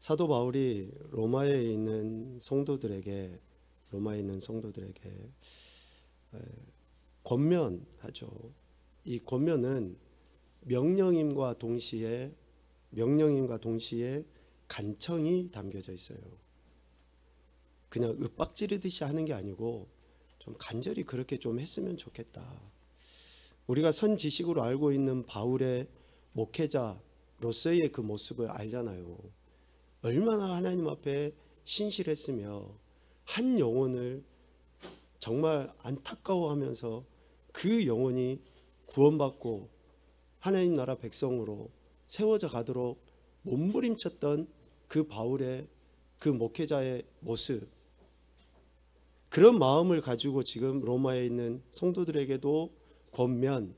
사도 바울이 로마에 있는 성도들에게 권면하죠. 이 권면은 명령임과 동시에 간청이 담겨져 있어요. 그냥 윽박지르듯이 하는 게 아니고 좀 간절히 그렇게 좀 했으면 좋겠다. 우리가 선지식으로 알고 있는 바울의 목회자로서의 그 모습을 알잖아요. 얼마나 하나님 앞에 신실했으며 한 영혼을 정말 안타까워하면서 그 영혼이 구원받고 하나님 나라 백성으로 세워져 가도록 몸부림쳤던 그 바울의 그 목회자의 모습, 그런 마음을 가지고 지금 로마에 있는 성도들에게도 권면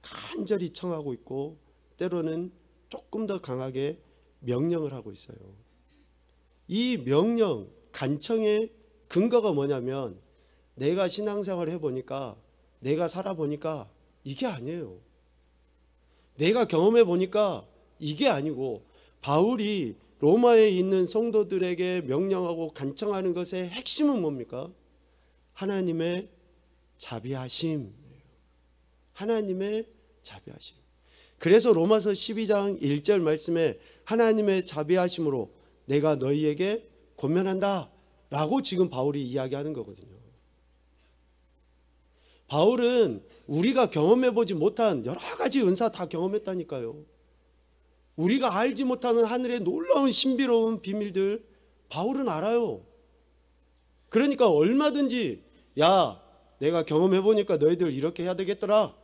간절히 청하고 있고, 때로는 조금 더 강하게 명령을 하고 있어요. 이 명령, 간청의 근거가 뭐냐면 내가 신앙생활을 해보니까, 내가 살아보니까 이게 아니에요. 내가 경험해보니까 이게 아니고, 바울이 로마에 있는 성도들에게 명령하고 간청하는 것의 핵심은 뭡니까? 하나님의 자비하심. 하나님의 자비하심. 그래서 로마서 12장 1절 말씀에 하나님의 자비하심으로 내가 너희에게 권면한다 라고 지금 바울이 이야기하는 거거든요. 바울은 우리가 경험해보지 못한 여러 가지 은사 다 경험했다니까요. 우리가 알지 못하는 하늘의 놀라운 신비로운 비밀들 바울은 알아요. 그러니까 얼마든지 야, 내가 경험해보니까 너희들 이렇게 해야 되겠더라,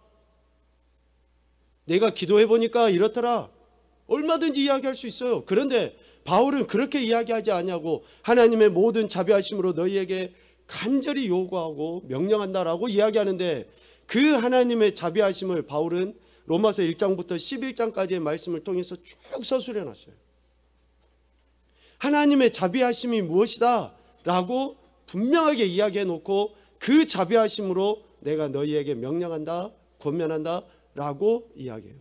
내가 기도해보니까 이렇더라, 얼마든지 이야기할 수 있어요. 그런데 바울은 그렇게 이야기하지 않냐고, 하나님의 모든 자비하심으로 너희에게 간절히 요구하고 명령한다라고 이야기하는데, 그 하나님의 자비하심을 바울은 로마서 1장부터 11장까지의 말씀을 통해서 쭉 서술해 놨어요. 하나님의 자비하심이 무엇이다 라고 분명하게 이야기해 놓고, 그 자비하심으로 내가 너희에게 명령한다, 권면한다 라고 이야기해요.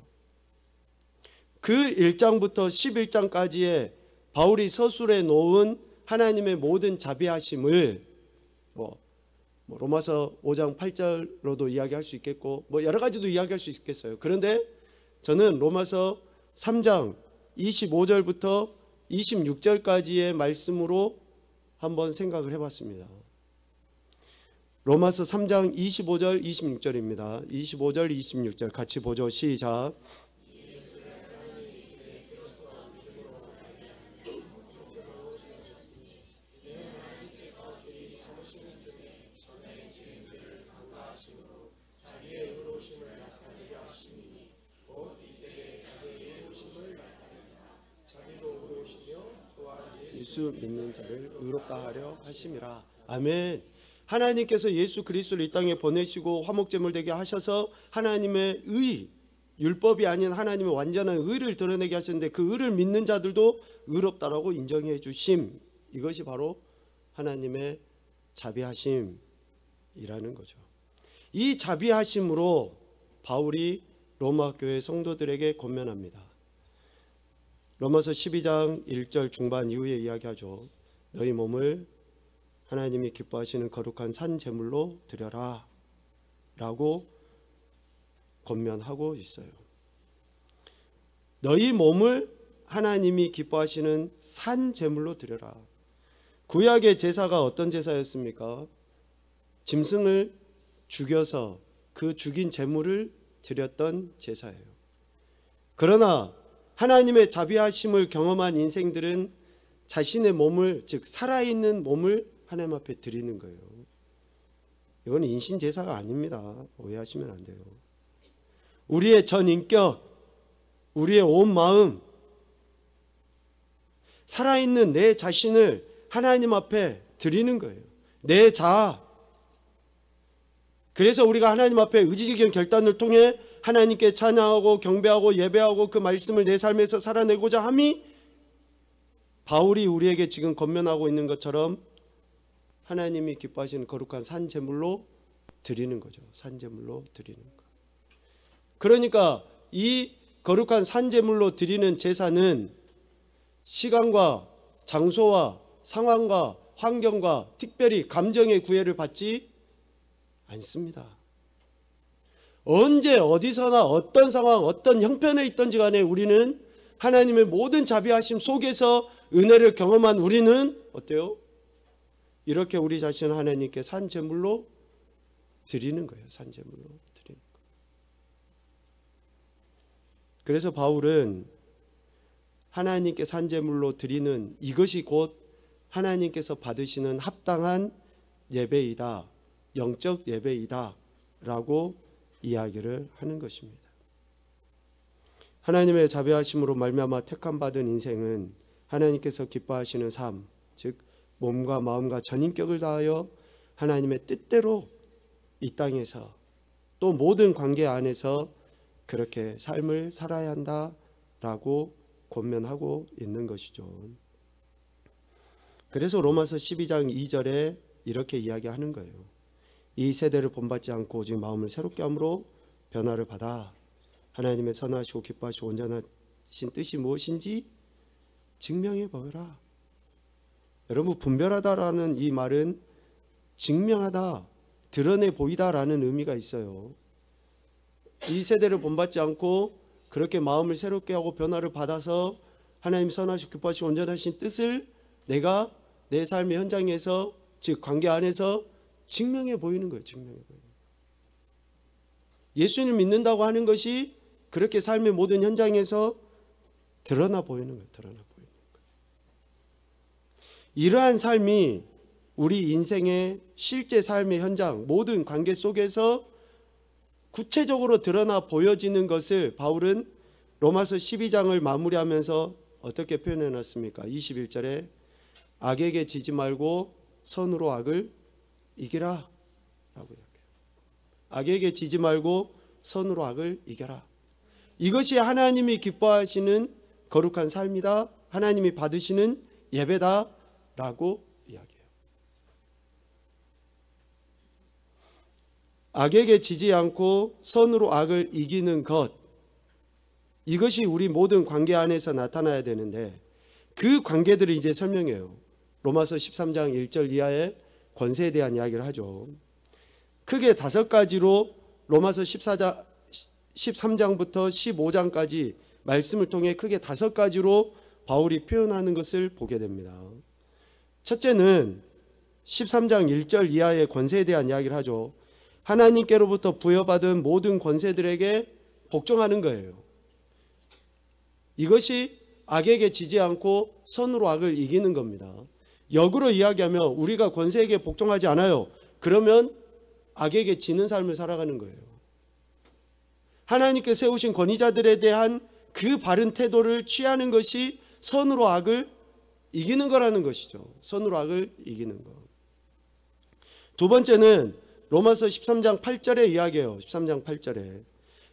그 1장부터 11장까지의 바울이 서술해 놓은 하나님의 모든 자비하심을 로마서 5장 8절로도 이야기할 수 있겠고, 여러 가지도 이야기할 수 있겠어요. 그런데 저는 로마서 3장 25절부터 26절까지의 말씀으로 한번 생각을 해봤습니다. 로마서 3장 25절 26절입니다. 25절 26절 같이 보죠. 시작. 예수 믿는 자를 의롭다 하려 하심이라. 아멘. 하나님께서 예수 그리스도를 이 땅에 보내시고 화목제물 되게 하셔서 하나님의 의, 율법이 아닌 하나님의 완전한 의를 드러내게 하셨는데, 그 의를 믿는 자들도 의롭다라고 인정해 주심, 이것이 바로 하나님의 자비하심이라는 거죠. 이 자비하심으로 바울이 로마 교회 성도들에게 권면합니다. 로마서 12장 1절 중반 이후에 이야기하죠. 너희 몸을 하나님이 기뻐하시는 거룩한 산 제물로 드려라 라고 권면하고 있어요. 너희 몸을 하나님이 기뻐하시는 산 제물로 드려라. 구약의 제사가 어떤 제사였습니까? 짐승을 죽여서 그 죽인 제물을 드렸던 제사예요. 그러나 하나님의 자비하심을 경험한 인생들은 자신의 몸을, 즉 살아있는 몸을 하나님 앞에 드리는 거예요. 이건 인신제사가 아닙니다. 오해하시면 안 돼요. 우리의 전 인격, 우리의 온 마음, 살아있는 내 자신을 하나님 앞에 드리는 거예요. 내 자아. 그래서 우리가 하나님 앞에 의지적인 결단을 통해 하나님께 찬양하고 경배하고 예배하고 그 말씀을 내 삶에서 살아내고자 함이, 바울이 우리에게 지금 권면하고 있는 것처럼 하나님이 기뻐하시는 거룩한 산 제물로 드리는 거죠. 산 제물로 드리는 거. 그러니까 이 거룩한 산 제물로 드리는 제사는 시간과 장소와 상황과 환경과 특별히 감정의 구애를 받지 않습니다. 언제 어디서나 어떤 상황 어떤 형편에 있든지 간에 우리는 하나님의 모든 자비하심 속에서 은혜를 경험한 우리는 어때요? 이렇게 우리 자신을 하나님께 산제물로 드리는 거예요. 산제물로 드리는 거예요. 그래서 바울은 하나님께 산제물로 드리는 이것이 곧 하나님께서 받으시는 합당한 예배이다. 영적 예배이다 라고 이야기를 하는 것입니다. 하나님의 자비하심으로 말미암아 택함받은 인생은 하나님께서 기뻐하시는 삶, 즉 몸과 마음과 전인격을 다하여 하나님의 뜻대로 이 땅에서 또 모든 관계 안에서 그렇게 삶을 살아야 한다라고 권면하고 있는 것이죠. 그래서 로마서 12장 2절에 이렇게 이야기하는 거예요. 이 세대를 본받지 않고 오직 마음을 새롭게 함으로 변화를 받아 하나님의 선하시고 기뻐하시고 온전하신 뜻이 무엇인지 증명해 보여라. 여러분, 분별하다라는 이 말은 증명하다, 드러내 보이다라는 의미가 있어요. 이 세대를 본받지 않고 그렇게 마음을 새롭게 하고 변화를 받아서 하나님 선하시고 기뻐하시고 온전하신 뜻을 내가 내 삶의 현장에서, 즉 관계 안에서 증명해 보이는 거예요. 증명해 보이는 거예요. 예수님을 믿는다고 하는 것이 그렇게 삶의 모든 현장에서 드러나 보이는 거예요. 드러나 보이는 거예요. 이러한 삶이 우리 인생의 실제 삶의 현장, 모든 관계 속에서 구체적으로 드러나 보여지는 것을 바울은 로마서 12장을 마무리하면서 어떻게 표현해 놨습니까? 21절에 악에게 지지 말고 선으로 악을 이기라 라고 이야기해요. 악에게 지지 말고 선으로 악을 이겨라. 이것이 하나님이 기뻐하시는 거룩한 삶이다, 하나님이 받으시는 예배다 라고 이야기해요. 악에게 지지 않고 선으로 악을 이기는 것, 이것이 우리 모든 관계 안에서 나타나야 되는데 그 관계들을 이제 설명해요. 로마서 13장 1절 이하의 권세에 대한 이야기를 하죠. 크게 5가지로 로마서 13장부터 15장까지 말씀을 통해 크게 5가지로 바울이 표현하는 것을 보게 됩니다. 첫째는 13장 1절 이하의 권세에 대한 이야기를 하죠. 하나님께로부터 부여받은 모든 권세들에게 복종하는 거예요. 이것이 악에게 지지 않고 선으로 악을 이기는 겁니다. 역으로 이야기하면 우리가 권세에게 복종하지 않아요. 그러면 악에게 지는 삶을 살아가는 거예요. 하나님께 세우신 권위자들에 대한 그 바른 태도를 취하는 것이 선으로 악을 이기는 거라는 것이죠. 선으로 악을 이기는 것. 두 번째는 로마서 13장 8절에 이야기해요. 13장 8절에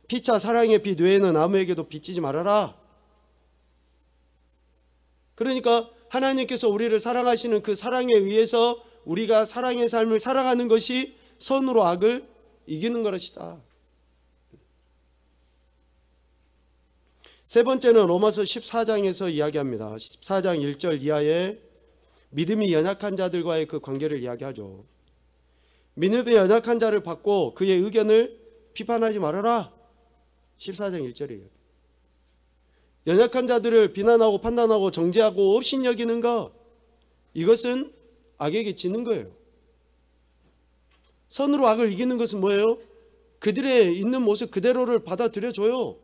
피차 사랑의 빛 외에는 아무에게도 비치지 말아라. 그러니까 하나님께서 우리를 사랑하시는 그 사랑에 의해서 우리가 사랑의 삶을 살아가는 것이 선으로 악을 이기는 것이다. 세 번째는 로마서 14장에서 이야기합니다. 14장 1절 이하에 믿음이 연약한 자들과의 그 관계를 이야기하죠. 믿음이 연약한 자를 받고 그의 의견을 비판하지 말아라. 14장 1절이에요. 연약한 자들을 비난하고 판단하고 정죄하고 없인 여기는 것, 이것은 악에게 지는 거예요. 선으로 악을 이기는 것은 뭐예요? 그들의 있는 모습 그대로를 받아들여줘요.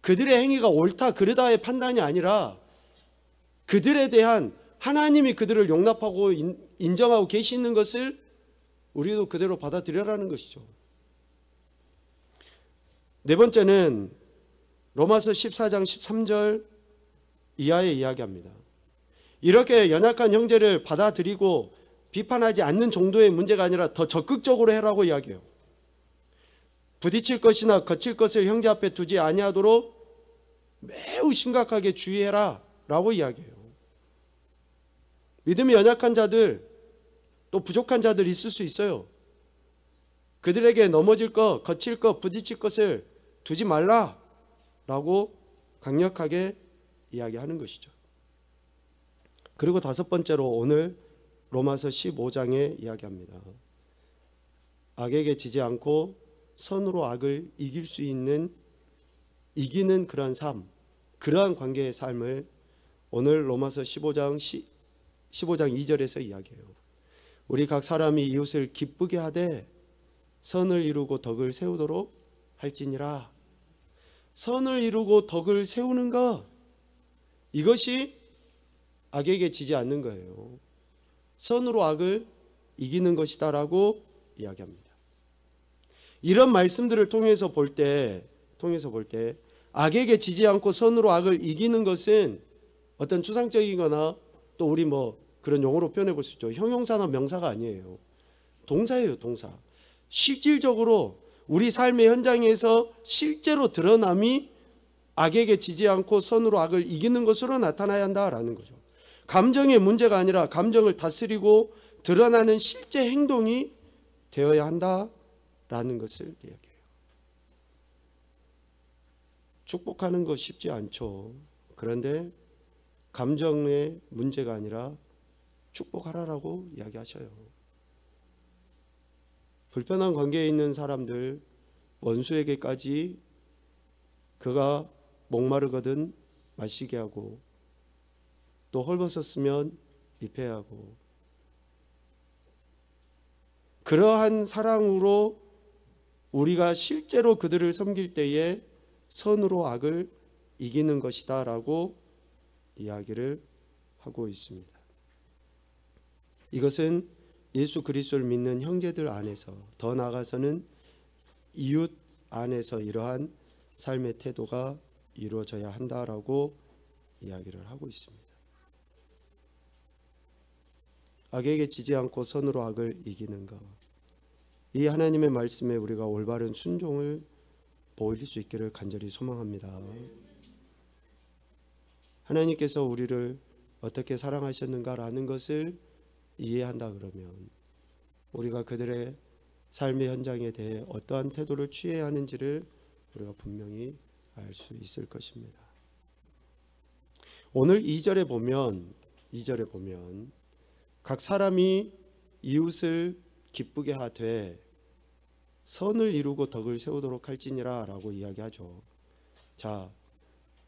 그들의 행위가 옳다 그르다의 판단이 아니라 그들에 대한 하나님이 그들을 용납하고 인정하고 계시는 것을 우리도 그대로 받아들여라는 것이죠. 네 번째는 로마서 14장 13절 이하에 이야기합니다. 이렇게 연약한 형제를 받아들이고 비판하지 않는 정도의 문제가 아니라 더 적극적으로 해라고 이야기해요. 부딪힐 것이나 거칠 것을 형제 앞에 두지 아니하도록 매우 심각하게 주의해라 라고 이야기해요. 믿음이 연약한 자들, 또 부족한 자들 있을 수 있어요. 그들에게 넘어질 것, 거칠 것, 부딪힐 것을 두지 말라 라고 강력하게 이야기하는 것이죠. 그리고 다섯 번째로 오늘 로마서 15장에 이야기합니다. 악에게 지지 않고 선으로 악을 이길 수 있는, 이기는 그러한 삶, 그러한 관계의 삶을 오늘 로마서 15장 2절에서 이야기해요. 우리 각 사람이 이웃을 기쁘게 하되 선을 이루고 덕을 세우도록 할지니라. 선을 이루고 덕을 세우는 것, 이것이 악에게 지지 않는 거예요. 선으로 악을 이기는 것이다라고 이야기합니다. 이런 말씀들을 통해서 볼 때 악에게 지지 않고 선으로 악을 이기는 것은 어떤 추상적이거나 또 우리 그런 용어로 표현해 볼 수 있죠. 형용사나 명사가 아니에요. 동사예요, 동사. 실질적으로 우리 삶의 현장에서 실제로 드러남이 악에게 지지 않고 선으로 악을 이기는 것으로 나타나야 한다라는 거죠. 감정의 문제가 아니라 감정을 다스리고 드러나는 실제 행동이 되어야 한다라는 것을 이야기해요. 축복하는 거 쉽지 않죠. 그런데 감정의 문제가 아니라 축복하라라고 이야기하셔요. 불편한 관계에 있는 사람들, 원수에게까지 그가 목마르거든 마시게 하고 또 헐벗었으면 입게 하고, 그러한 사랑으로 우리가 실제로 그들을 섬길 때에 선으로 악을 이기는 것이다 라고 이야기를 하고 있습니다. 이것은 예수 그리스도를 믿는 형제들 안에서, 더 나아가서는 이웃 안에서 이러한 삶의 태도가 이루어져야 한다라고 이야기를 하고 있습니다. 악에게 지지 않고 선으로 악을 이기는 것, 이 하나님의 말씀에 우리가 올바른 순종을 보일 수 있기를 간절히 소망합니다. 하나님께서 우리를 어떻게 사랑하셨는가라는 것을 이해한다 그러면 우리가 그들의 삶의 현장에 대해 어떠한 태도를 취해야 하는지를 우리가 분명히 알 수 있을 것입니다. 오늘 2절에 보면 각 사람이 이웃을 기쁘게 하되 선을 이루고 덕을 세우도록 할지니라 라고 이야기하죠. 자,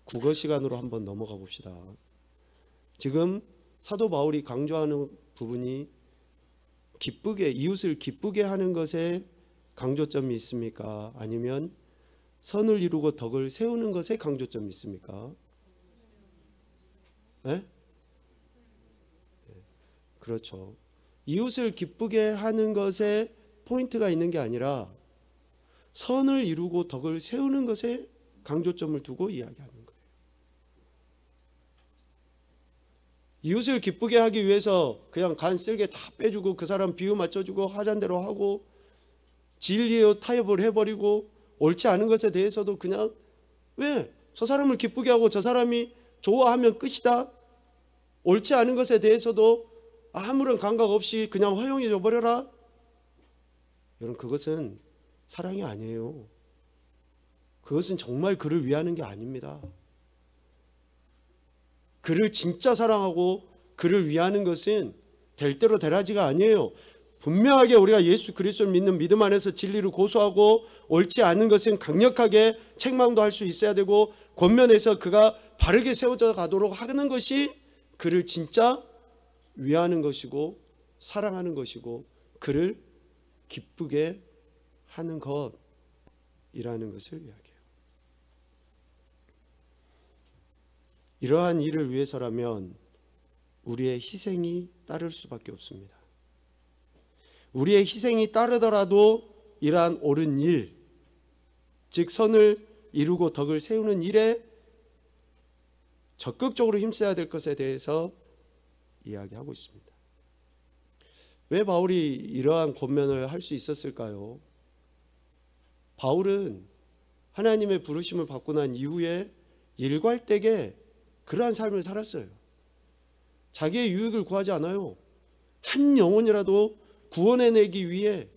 국어 시간으로 한번 넘어가 봅시다. 지금 사도 바울이 강조하는 부분이 이웃을 기쁘게 하는 것에 강조점이 있습니까? 아니면 선을 이루고 덕을 세우는 것에 강조점이 있습니까? 네? 그렇죠. 이웃을 기쁘게 하는 것에 포인트가 있는 게 아니라 선을 이루고 덕을 세우는 것에 강조점을 두고 이야기하는 거예요. 이웃을 기쁘게 하기 위해서 그냥 간 쓸게 다 빼주고 그 사람 비유 맞춰주고 하자는 대로 하고 진리에 타협을 해버리고 옳지 않은 것에 대해서도 그냥 왜? 저 사람을 기쁘게 하고 저 사람이 좋아하면 끝이다. 옳지 않은 것에 대해서도 아무런 감각 없이 그냥 허용해 버려라. 여러분, 그것은 사랑이 아니에요. 그것은 정말 그를 위하는 게 아닙니다. 그를 진짜 사랑하고 그를 위하는 것은 될 대로 되라지가 아니에요. 분명하게 우리가 예수 그리스도를 믿는 믿음 안에서 진리를 고수하고 옳지 않은 것은 강력하게 책망도 할 수 있어야 되고 권면해서 그가 바르게 세워져 가도록 하는 것이 그를 진짜 위하는 것이고 사랑하는 것이고 그를 기쁘게 하는 것이라는 것을 이야기해요. 이러한 일을 위해서라면 우리의 희생이 따를 수밖에 없습니다. 우리의 희생이 따르더라도 이러한 옳은 일, 즉 선을 이루고 덕을 세우는 일에 적극적으로 힘써야 될 것에 대해서 이야기하고 있습니다. 왜 바울이 이러한 권면을 할 수 있었을까요? 바울은 하나님의 부르심을 받고 난 이후에 일괄되게 그러한 삶을 살았어요. 자기의 유익을 구하지 않아요. 한 영혼이라도 구원해내기 위해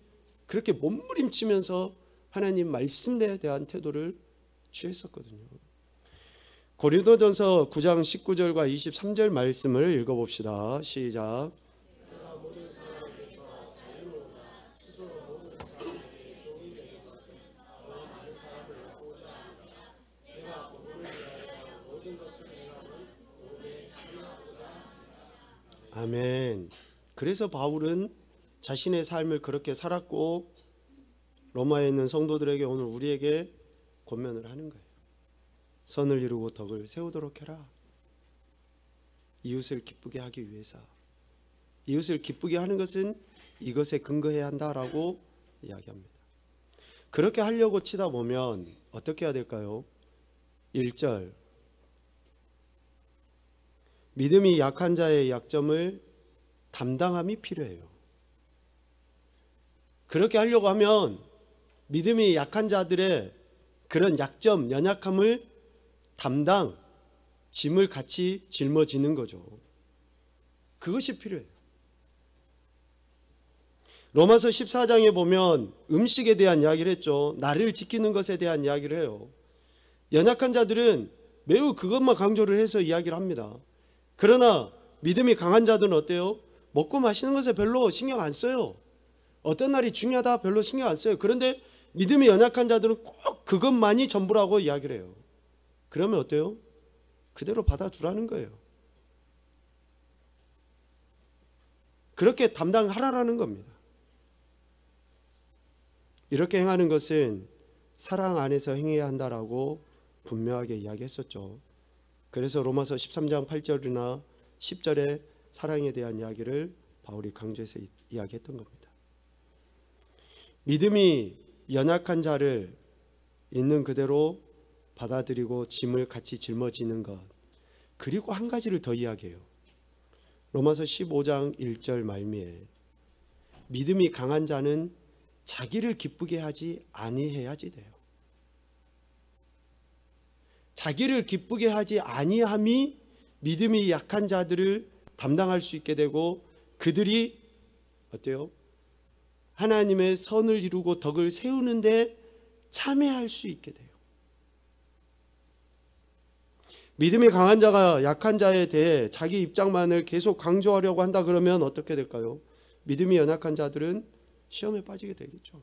그렇게 몸부림치면서 하나님 말씀에 대한 태도를 취했었거든요. 고린도전서 9장 19절과 23절 말씀을 읽어봅시다. 시작. 아멘. 그래서 바울은 자신의 삶을 그렇게 살았고 로마에 있는 성도들에게 오늘 우리에게 권면을 하는 거예요. 선을 이루고 덕을 세우도록 해라. 이웃을 기쁘게 하기 위해서. 이웃을 기쁘게 하는 것은 이것에 근거해야 한다라고 이야기합니다. 그렇게 하려고 치다 보면 어떻게 해야 될까요? 1절, 믿음이 약한 자의 약점을 담당함이 필요해요. 그렇게 하려고 하면 믿음이 약한 자들의 그런 약점, 연약함을 담당, 짐을 같이 짊어지는 거죠. 그것이 필요해요. 로마서 14장에 보면 음식에 대한 이야기를 했죠. 나를 지키는 것에 대한 이야기를 해요. 연약한 자들은 매우 그것만 강조를 해서 이야기를 합니다. 그러나 믿음이 강한 자들은 어때요? 먹고 마시는 것에 별로 신경 안 써요. 어떤 날이 중요하다 별로 신경 안 써요. 그런데 믿음이 연약한 자들은 꼭 그것만이 전부라고 이야기를 해요. 그러면 어때요? 그대로 받아두라는 거예요. 그렇게 담당하라는 겁니다. 이렇게 행하는 것은 사랑 안에서 행해야 한다라고 분명하게 이야기했었죠. 그래서 로마서 13장 8절이나 10절에 사랑에 대한 이야기를 바울이 강조해서 이야기했던 겁니다. 믿음이 연약한 자를 있는 그대로 받아들이고 짐을 같이 짊어지는 것. 그리고 한 가지를 더 이야기해요. 로마서 15장 1절 말미에 믿음이 강한 자는 자기를 기쁘게 하지 아니해야지 돼요. 자기를 기쁘게 하지 아니함이 믿음이 약한 자들을 담당할 수 있게 되고 그들이 어때요? 하나님의 선을 이루고 덕을 세우는데 참여할 수 있게 돼요. 믿음이 강한 자가 약한 자에 대해 자기 입장만을 계속 강조하려고 한다 그러면 어떻게 될까요? 믿음이 연약한 자들은 시험에 빠지게 되겠죠.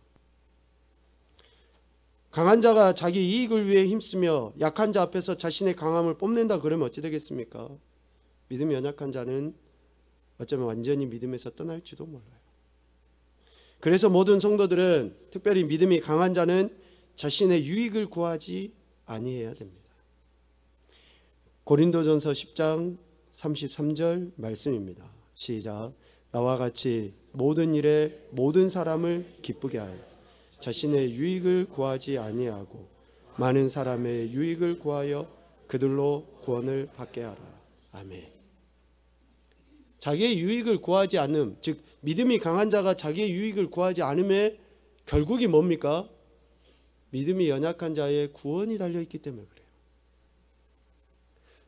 강한 자가 자기 이익을 위해 힘쓰며 약한 자 앞에서 자신의 강함을 뽐낸다 그러면 어찌 되겠습니까? 믿음이 연약한 자는 어쩌면 완전히 믿음에서 떠날지도 몰라요. 그래서 모든 성도들은 특별히 믿음이 강한 자는 자신의 유익을 구하지 아니해야 됩니다. 고린도전서 10장 33절 말씀입니다. 시작. 나와 같이 모든 일에 모든 사람을 기쁘게 하여 자신의 유익을 구하지 아니하고 많은 사람의 유익을 구하여 그들로 구원을 받게 하라. 아멘. 자기의 유익을 구하지 않음, 즉 믿음이 강한 자가 자기의 유익을 구하지 않음에 결국이 뭡니까? 믿음이 연약한 자의 구원이 달려있기 때문에 그래요.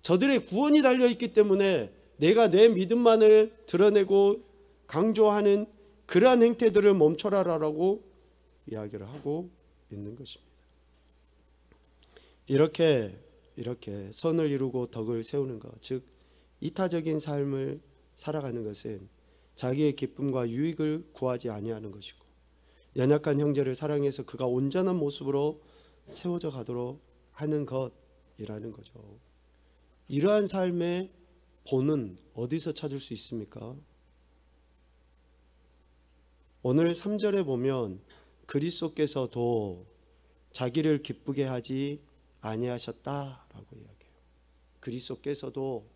저들의 구원이 달려있기 때문에 내가 내 믿음만을 드러내고 강조하는 그러한 행태들을 멈춰라라고 이야기를 하고 있는 것입니다. 이렇게 선을 이루고 덕을 세우는 것, 즉 이타적인 삶을 살아가는 것은 자기의 기쁨과 유익을 구하지 아니하는 것이고 연약한 형제를 사랑해서 그가 온전한 모습으로 세워져 가도록 하는 것이라는 거죠. 이러한 삶의 본은 어디서 찾을 수 있습니까? 오늘 3절에 보면 그리스도께서도 자기를 기쁘게 하지 아니하셨다라고 이야기해요. 그리스도께서도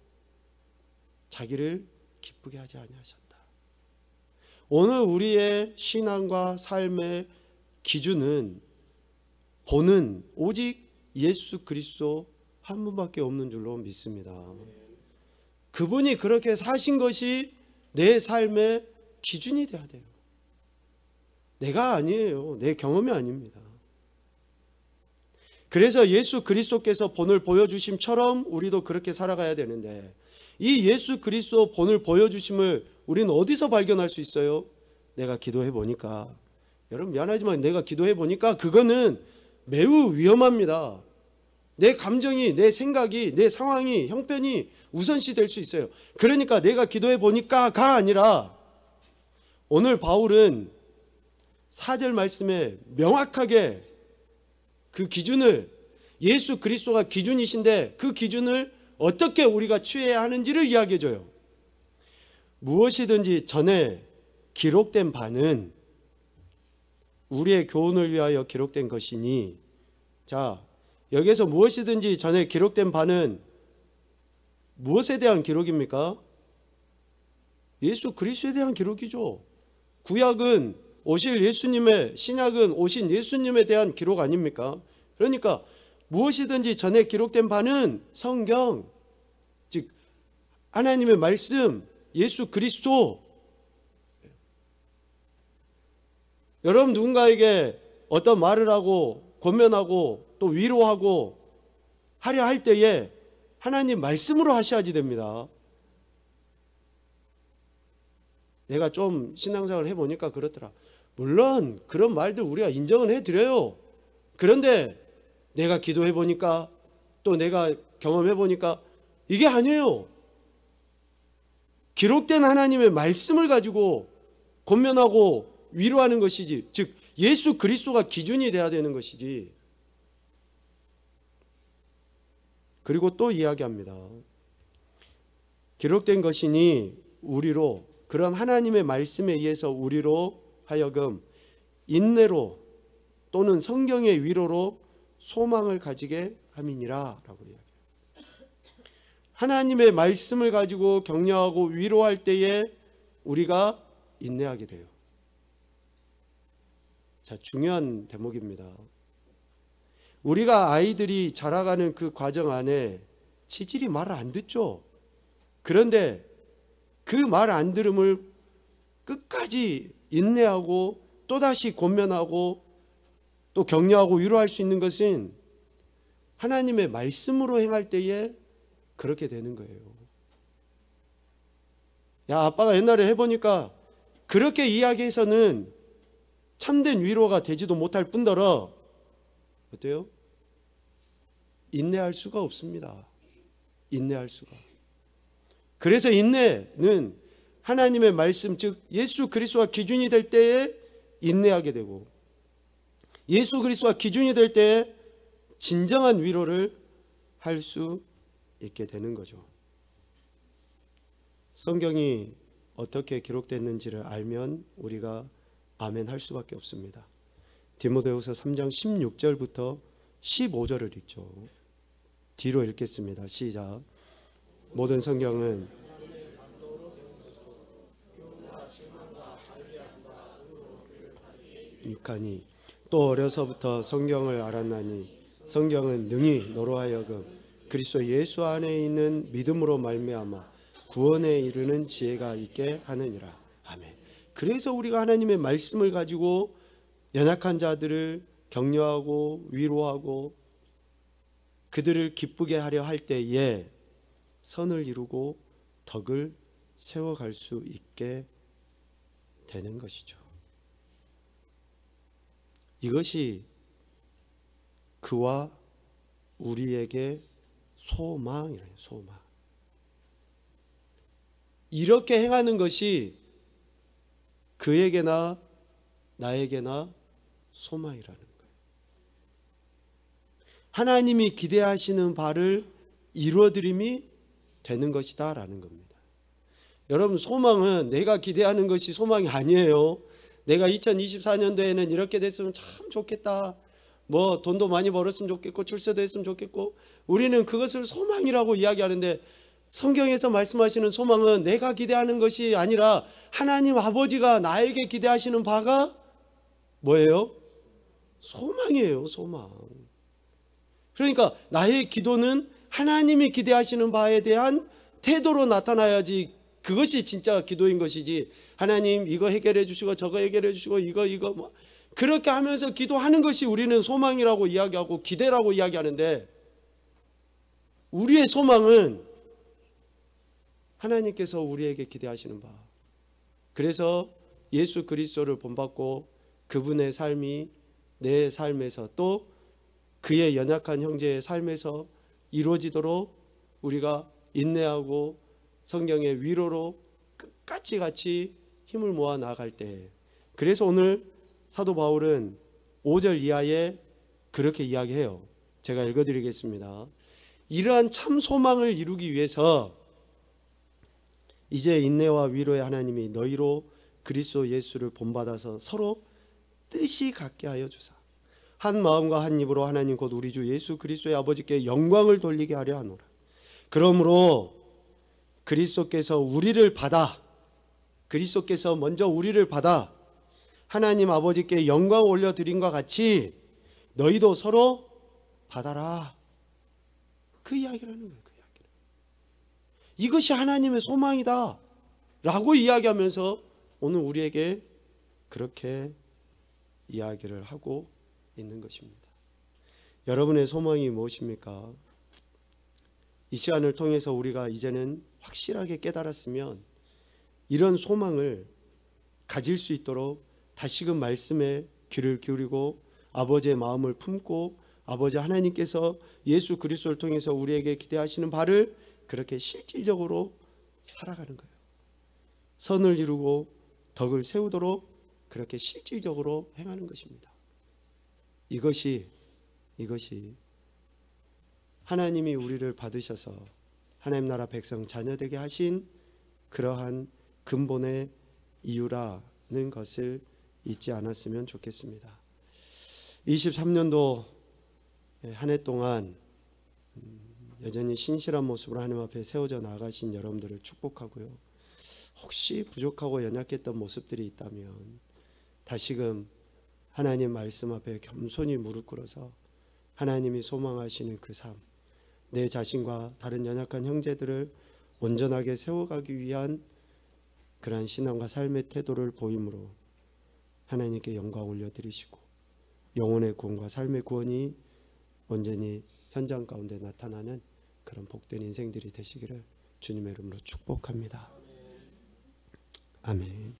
자기를 기쁘게 하지 아니하셨다. 오늘 우리의 신앙과 삶의 기준은 본은 오직 예수 그리스도 한 분밖에 없는 줄로 믿습니다. 그분이 그렇게 사신 것이 내 삶의 기준이 돼야 돼요. 내가 아니에요. 내 경험이 아닙니다. 그래서 예수 그리스도께서 본을 보여주심처럼 우리도 그렇게 살아가야 되는데 이 예수 그리스도 본을 보여주심을 우리는 어디서 발견할 수 있어요? 내가 기도해 보니까, 여러분 미안하지만 내가 기도해 보니까 그거는 매우 위험합니다. 내 감정이, 내 생각이, 내 상황이, 형편이 우선시 될 수 있어요. 그러니까 내가 기도해 보니까가 아니라 오늘 바울은 4절 말씀에 명확하게 그 기준을, 예수 그리스도가 기준이신데 그 기준을 어떻게 우리가 취해야 하는지를 이야기해 줘요. 무엇이든지 전에 기록된 바는 우리의 교훈을 위하여 기록된 것이니, 자, 여기에서 무엇이든지 전에 기록된 바는 무엇에 대한 기록입니까? 예수 그리스도에 대한 기록이죠. 구약은 오실 예수님의, 신약은 오신 예수님에 대한 기록 아닙니까? 그러니까 무엇이든지 전에 기록된 바는 성경, 즉 하나님의 말씀, 예수 그리스도. 여러분 누군가에게 어떤 말을 하고 권면하고 또 위로하고 하려 할 때에 하나님 말씀으로 하셔야지 됩니다. 내가 좀 신앙생활을 해보니까 그렇더라. 물론 그런 말들 우리가 인정은 해드려요. 그런데 내가 기도해보니까, 또 내가 경험해보니까 이게 아니에요. 기록된 하나님의 말씀을 가지고 권면하고 위로하는 것이지, 즉 예수 그리스도가 기준이 돼야 되는 것이지. 그리고 또 이야기합니다. 기록된 것이니 우리로, 그런 하나님의 말씀에 의해서 우리로 하여금 인내로 또는 성경의 위로로 소망을 가지게 함이니라 라고 이야기해요. 하나님의 말씀을 가지고 격려하고 위로할 때에 우리가 인내하게 돼요. 자, 중요한 대목입니다. 우리가 아이들이 자라가는 그 과정 안에 치질이 말을 안 듣죠. 그런데 그 말 안 들음을 끝까지 인내하고 또다시 권면하고 또 격려하고 위로할 수 있는 것은 하나님의 말씀으로 행할 때에 그렇게 되는 거예요. 야, 아빠가 옛날에 해보니까 그렇게 이야기해서는 참된 위로가 되지도 못할 뿐더러 어때요? 인내할 수가 없습니다. 인내할 수가. 그래서 인내는 하나님의 말씀, 즉 예수 그리스도가 기준이 될 때에 인내하게 되고, 예수 그리스도가 기준이 될 때에 진정한 위로를 할 수 있게 되는 거죠. 성경이 어떻게 기록됐는지를 알면 우리가 아멘 할 수밖에 없습니다. 디모데후서 3장 16절부터 15절을 읽죠. 뒤로 읽겠습니다. 시작. 모든 성경은 육하니 또 어려서부터 성경을 알았나니 성경은 능히 너로 하여금 그리스도 예수 안에 있는 믿음으로 말미암아 구원에 이르는 지혜가 있게 하느니라. 아멘. 그래서 우리가 하나님의 말씀을 가지고 연약한 자들을 격려하고 위로하고 그들을 기쁘게 하려 할 때에 선을 이루고 덕을 세워갈 수 있게 되는 것이죠. 이것이 그와 우리에게 소망이래요. 소망. 이렇게 행하는 것이 그에게나 나에게나 소망이라는 거예요. 하나님이 기대하시는 바를 이루어드림이 되는 것이다 라는 겁니다. 여러분, 소망은 내가 기대하는 것이 소망이 아니에요. 내가 2024년도에는 이렇게 됐으면 참 좋겠다, 뭐 돈도 많이 벌었으면 좋겠고 출세도 했으면 좋겠고, 우리는 그것을 소망이라고 이야기하는데 성경에서 말씀하시는 소망은 내가 기대하는 것이 아니라 하나님 아버지가 나에게 기대하시는 바가 뭐예요? 소망이에요. 소망. 그러니까 나의 기도는 하나님이 기대하시는 바에 대한 태도로 나타나야지 그것이 진짜 기도인 것이지, 하나님 이거 해결해 주시고 저거 해결해 주시고 이거 뭐 그렇게 하면서 기도하는 것이 우리는 소망이라고 이야기하고 기대라고 이야기하는데, 우리의 소망은 하나님께서 우리에게 기대하시는 바, 그래서 예수 그리스도를 본받고 그분의 삶이 내 삶에서 또 그의 연약한 형제의 삶에서 이루어지도록 우리가 인내하고 성경의 위로로 끝까지 같이 힘을 모아 나아갈 때, 그래서 오늘 사도 바울은 5절 이하에 그렇게 이야기해요. 제가 읽어드리겠습니다. 이러한 참 소망을 이루기 위해서 이제 인내와 위로의 하나님이 너희로 그리스도 예수를 본받아서 서로 뜻이 같게 하여 주사 한 마음과 한 입으로 하나님 곧 우리 주 예수 그리스도의 아버지께 영광을 돌리게 하려 하노라. 그러므로 그리스도께서 먼저 우리를 받아 하나님 아버지께 영광 올려드린과 같이 너희도 서로 받아라. 그 이야기를 하는 거예요. 그 이야기를. 이것이 하나님의 소망이다 라고 이야기하면서 오늘 우리에게 그렇게 이야기를 하고 있는 것입니다. 여러분의 소망이 무엇입니까? 이 시간을 통해서 우리가 이제는 확실하게 깨달았으면 이런 소망을 가질 수 있도록 다시금 말씀에 귀를 기울이고 아버지의 마음을 품고 아버지 하나님께서 예수 그리스도를 통해서 우리에게 기대하시는 바를 그렇게 실질적으로 살아가는 거예요. 선을 이루고 덕을 세우도록 그렇게 실질적으로 행하는 것입니다. 이것이 하나님이 우리를 받으셔서 하나님 나라 백성 자녀되게 하신 그러한 근본의 이유라는 것을 잊지 않았으면 좋겠습니다. 23년도 한 해 동안 여전히 신실한 모습으로 하나님 앞에 세워져 나가신 여러분들을 축복하고요. 혹시 부족하고 연약했던 모습들이 있다면 다시금 하나님 말씀 앞에 겸손히 무릎 꿇어서 하나님이 소망하시는 그 삶, 내 자신과 다른 연약한 형제들을 온전하게 세워가기 위한 그러한 신앙과 삶의 태도를 보임으로 하나님께 영광 올려드리시고 영혼의 구원과 삶의 구원이 온전히 현장 가운데 나타나는 그런 복된 인생들이 되시기를 주님의 이름으로 축복합니다. 아멘.